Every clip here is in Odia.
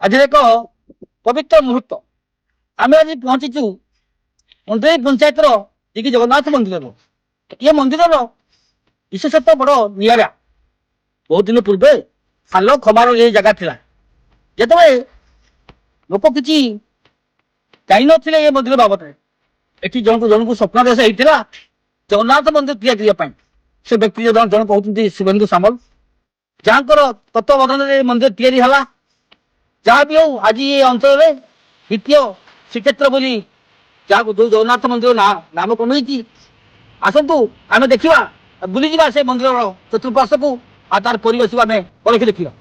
ଆଜି ଏକ ପବିତ୍ର ମୁହୂର୍ତ୍ତ। ଆମେ ଆଜି ପହଞ୍ଚିଛୁ ମନ୍ଦିର ପଞ୍ଚାୟତର ଯିଏକି ଜଗନ୍ନାଥ ମନ୍ଦିରର। ଏ ମନ୍ଦିରର ବିଶେଷତ୍ୱ ବଡ ନିଆରା। ବହୁତ ଦିନ ପୂର୍ବେ ସାଲ ଖମାର ଏ ଜାଗା ଥିଲା। ଯେତେବେଳେ ଲୋକ କିଛି ଜାଣିନଥିଲେ ଏ ମନ୍ଦିର ବାବଦରେ, ଏଠି ଜଣକୁ ଜଣକୁ ସ୍ୱପ୍ନ ଦେଶ ହେଇଥିଲା ଜଗନ୍ନାଥ ମନ୍ଦିର ତିଆରି କରିବା ପାଇଁ। ସେ ବ୍ୟକ୍ତି ଜଣକ ହଉଛନ୍ତି ଶିବେନ୍ଦୁ ସାମଲ, ଯାହାଙ୍କର ତତ୍ତ୍ୱାବଧାନରେ ଏ ମନ୍ଦିର ତିଆରି ହେଲା। ଯାହା ବି ହଉ ଆଜି ଏ ଅଞ୍ଚଳରେ ଦ୍ୱିତୀୟ ଶ୍ରୀକ୍ଷେତ୍ର ବୋଲି ଯାହାକୁ ଯୋଉ ଜଗନ୍ନାଥ ମନ୍ଦିର ନାମ କମେଇଛି। ଆସନ୍ତୁ ଆମେ ଦେଖିବା, ବୁଲିଯିବା ସେ ମନ୍ଦିରର ଚତୁଃପାର୍ଶ୍ୱକୁ ଆଉ ତାର ପରିବେଶକୁ ଆମେ ପରଖି ଦେଖିବା।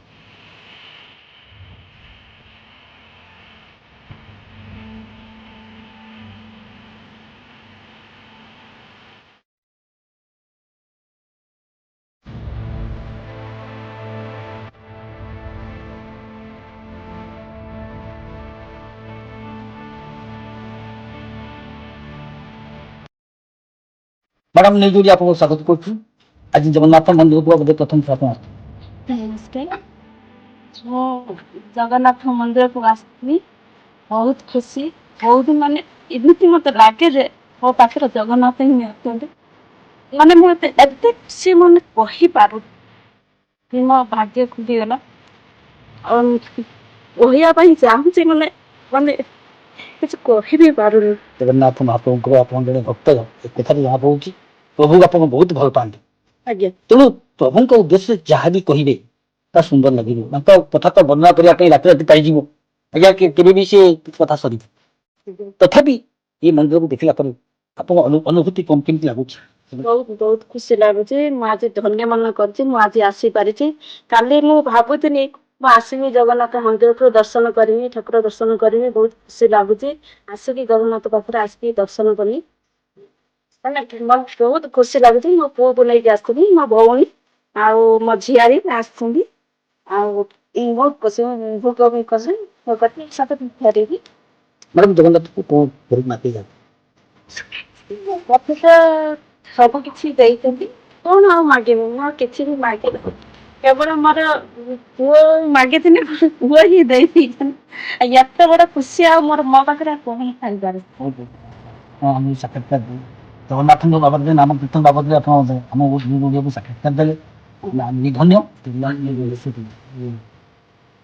ମ୍ୟାଡାମ ନେଇକି ଆପଣଙ୍କୁ ସ୍ୱାଗତ କରୁଛୁ। ଆଜି ଜଗନ୍ନାଥ ମନ୍ଦିରକୁ ବୋଧେ ପ୍ରଥମ ଥର ଆପଣ ଆସିଛନ୍ତି। ନମସ୍କାର। ମୁଁ ଜଗନ୍ନାଥ ମନ୍ଦିରକୁ ଆସିଥିଲି, ବହୁତ ଖୁସି। ବହୁତ ମାନେ ଏମିତି ମତେ ଲାଗେ ଯେ ମୋ ପାଖରେ ଜଗନ୍ନାଥ ହିଁ ଅଛନ୍ତି। ମାନେ ମୁଁ ଏତେ ଖୁସି ମାନେ କହିପାରୁନି। ମୋ ଭାଗ୍ୟ ଖୁଲିଗଲା। ଆଉ କହିବା ପାଇଁ ଚାହୁଁଛି ମାନେ ମାନେ କିଛି କହିବି ପାରୁନି। ଜଗନ୍ନାଥ ମହାପ୍ରଭୁଙ୍କର ଆପଣ ଜଣେ ଭକ୍ତ, ଏ କଥାରୁ ଜଣା ପଡୁଛି। ପ୍ରଭୁ ଆପଣଙ୍କୁ ବହୁତ ଭଲ ପାଆନ୍ତି। ଆଜ୍ଞା। ତେଣୁ ପ୍ରଭୁଙ୍କ ଉଦ୍ଦେଶ୍ୟରେ ଯାହା ବି କହିବେ ତା ସୁନ୍ଦର ଲାଗିବ। ତାଙ୍କ କଥା ତ ବର୍ଣ୍ଣନା କରିବା ପାଇଁ ରାତି ରାତି ପାଇଯିବ। ଆଜ୍ଞା କେବେ ବି ସେ କଥା ସରିବ। ତଥାପି ଏ ମନ୍ଦିରକୁ ଦେଖିଲା ପରେ ଆପଣଙ୍କ ଅନୁଭୂତି କେମିତି ଲାଗୁଛି? ବହୁତ ବହୁତ ଖୁସି ଲାଗୁଛି। ମୁଁ ଆଜି ଧନ୍ୟ ମନେ କରୁଛି ମୁଁ ଆଜି ଆସିପାରିଛି। କାଲି ମୁଁ ଭାବୁଥିଲି ମୁଁ ଆସିବି ଜଗନ୍ନାଥ ମନ୍ଦିରକୁ ଦର୍ଶନ କରିବି, ଠାକୁର ଦର୍ଶନ କରିବି। ବହୁତ ଖୁସି ଲାଗୁଛି ଆସିକି ଜଗନ୍ନାଥ ପାଖରେ ଆସିକି ଦର୍ଶନ କଲି। ମାନେ ବହୁତ ଖୁସି ଲାଗୁଛି। ମୋ ପୁଅକୁ ନେଇକି ଆସିଥିଲି, ମୋ ଭଉଣୀ ଆଉ ମୋ ଝିଆରୀ ଆସିଛନ୍ତି। ଆଉ ବହୁତ ଖୁସି ଭୋଗ ବି କଲି, ଫେରିବି। ମ୍ୟାଡାମ ଜଗନ୍ନାଥଙ୍କୁ କଣ କରି ମାପି ଯାନ୍ତି? ମତେ ତ ସବୁ କିଛି ଦେଇଛନ୍ତି, କଣ ଆଉ ମାଗିବି? ମୁଁ ଆଉ କିଛି ବି ମାଗିନି। କେବଳ ମୋର ପୁଅ ମାଗିଥିଲି, ପୁଅ ହିଁ ଦେଇଛନ୍ତି। ଏତେ ବଡ ଖୁସି ଆଉ ମୋ ପାଖରେ କଣ ହିଁ ଖାଇପାରେ। ଆମେ ସାକ୍ଷାତକାର ଜଗନ୍ନାଥଙ୍କ ବାବଦରେ ନାମ କୀର୍ତ୍ତନ ବାବଦରେ ଆପଣ ଆମ ସାକ୍ଷାତକାର ଦେଲେ। ଆମେ ଧନ୍ୟ।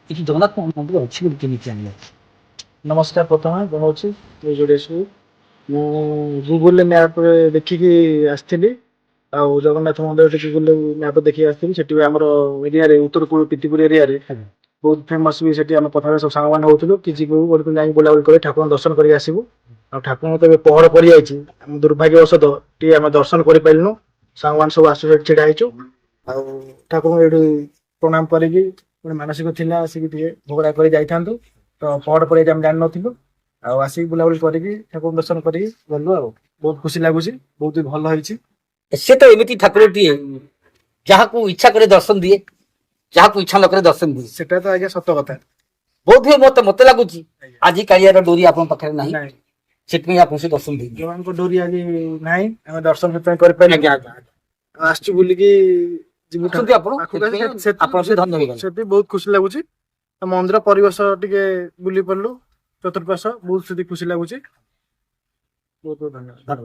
କିଛି ଜଗନ୍ନାଥ ମନ୍ଦିର ଅଛି ବୋଲି କେମିତି ଜାଣିଲେ? ନମସ୍କାର। ପ୍ରଥମେ ଜଣାଉଛି ଯୋଡେଶ୍ୱରୀ। ମୁଁ ଗୁଗୁଲରେ ମ୍ୟାପରେ ଦେଖିକି ଆସିଥିଲି। ଆଉ ଜଗନ୍ନାଥ ମନ୍ଦିର ଟିକେ ଗୁଗୁଲ ମ୍ୟାପ ଦେଖିକି ଆସିଥିଲି। ସେଠି ଆମର ଏରିଆରେ ଉତ୍ତର ପୂର୍ବ ପିତିପୁର ଏରିଆରେ ବହୁତ ଫେମସ ବି। ସେଠି ଆମେ ପ୍ରଥମେ ସବୁ ସାଙ୍ଗମାନେ ହଉଥିଲୁ କି ଯିବୁ ଯାଇକି ବୁଲାବୁଲି କରି ଠାକୁରଙ୍କୁ ଦର୍ଶନ କରିକି ଆସିବୁ। ଆଉ ଠାକୁରଙ୍କୁ ତ ଏବେ ପହଡ ପଡିଯାଇଛି, ଆମେ ଦୁର୍ଭାଗ୍ୟବଶତଃ ଟିକେ ଆମେ ଦର୍ଶନ କରିପାରିଲୁନୁ। ସାଙ୍ଗମାନେ ସବୁ ଆସୁ ସେଠି ଛିଡା ହେଇଛୁ। ଆଉ ଠାକୁରଙ୍କୁ ଏଇଠି ପ୍ରଣାମ କରିକି ଗୋଟେ ମାନସିକ ଥିଲା ଆସିକି ଟିକେ ଭୋଗରାଗ କରି ଯାଇଥାନ୍ତୁ। ତ ପହଡ ପଡିଯାଇଛି ଆମେ ଜାଣିନଥିଲୁ। ଆଉ ଆସିକି ବୁଲାବୁଲି କରିକି ଠାକୁରଙ୍କୁ ଦର୍ଶନ କରିକି ଗଲୁ। ଆଉ ବହୁତ ଖୁସି ଲାଗୁଛି, ବହୁତ ଭଲ ହେଇଛି। ସେ ତ ଏମିତି ଠାକୁରଟିଏ ଯାହାକୁ ଇଚ୍ଛା করে ଦର୍ଶନ ଦିଏ, ଯାହାକୁ ଇଚ୍ଛା ନ କରେ ଦର୍ଶନ ଦିଏ। ସେଟା ତ ଆଜ୍ଞା ସତ କଥା। ବୋଧ ହୁଏ ମତେ ଲାଗୁଛି ଆଜି କାଳିଆର ଡୋରି ଆପଣଙ୍କ ପାଖରେ ନାହିଁ, ନାଇଁ, ସେଥିପାଇଁ ଆପଣ ସେ ଦର୍ଶନ ଦେଇଛନ୍ତି। ଭଗବାନଙ୍କ ଡୋରି ଆଜି ନାହିଁ, ଆମେ ଦର୍ଶନ ସେଥିପାଇଁ କରିପାରିଲୁ। ଆସିଛୁ ବୁଲିକି ଯିବୁ ଆସୁଛନ୍ତି ଆପଣ, ପାଖକୁ। ସେଥିପାଇଁ ଆପଣ ସେ ଧନ୍ୟ ହେଇଗଲେ। ସେଠି ବହୁତ ଖୁସି ଲାଗୁଛି। ମନ୍ଦିର ପରିବେଶ ଟିକେ ବୁଲି ପାରିଲୁ, ଚତୁଃପାର୍ଶ୍ୱ ବହୁତ ସେଠି ଖୁସି ଲାଗୁଛି। ବହୁତ ବହୁତ ଧନ୍ୟବାଦ।